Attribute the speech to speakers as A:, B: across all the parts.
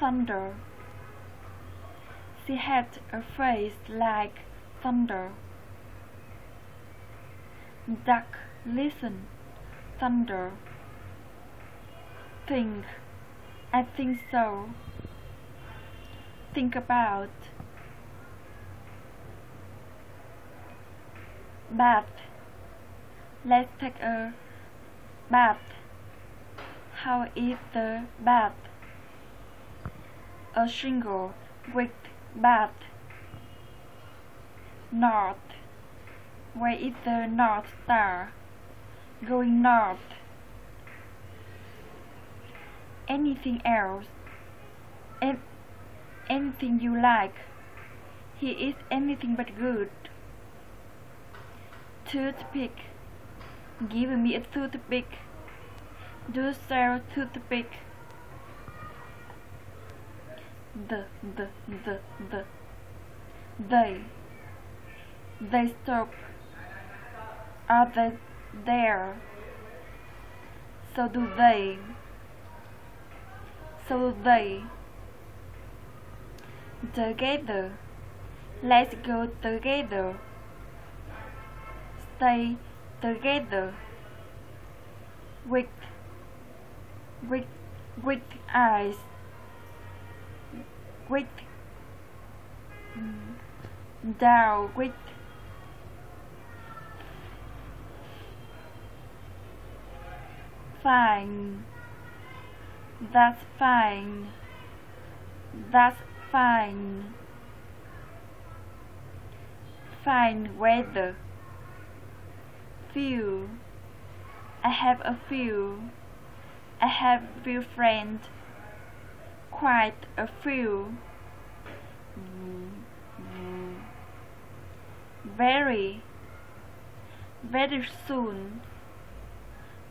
A: thunder. She had a face like thunder. Duck, listen, thunder. Think, I think so. Think about. Bath, let's take a bath. How is the bath? A single wick bath. North, where is the North Star? Going north. Anything else? Anything you like. He is anything but good. Toothpick, give me a toothpick. Do sell toothpick. They stop. Are they there? So do they. So do they. Together. Let's go together. Stay together. With eyes. With down with fine. That's fine. That's fine. Fine weather. Few. I have a few. I have few friends. Quite a few. Very. Very soon.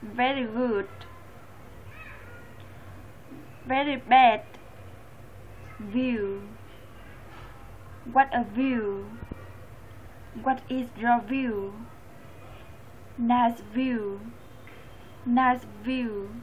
A: Very good. Very bad. View. What a view. What is your view? Nice view. Nice view.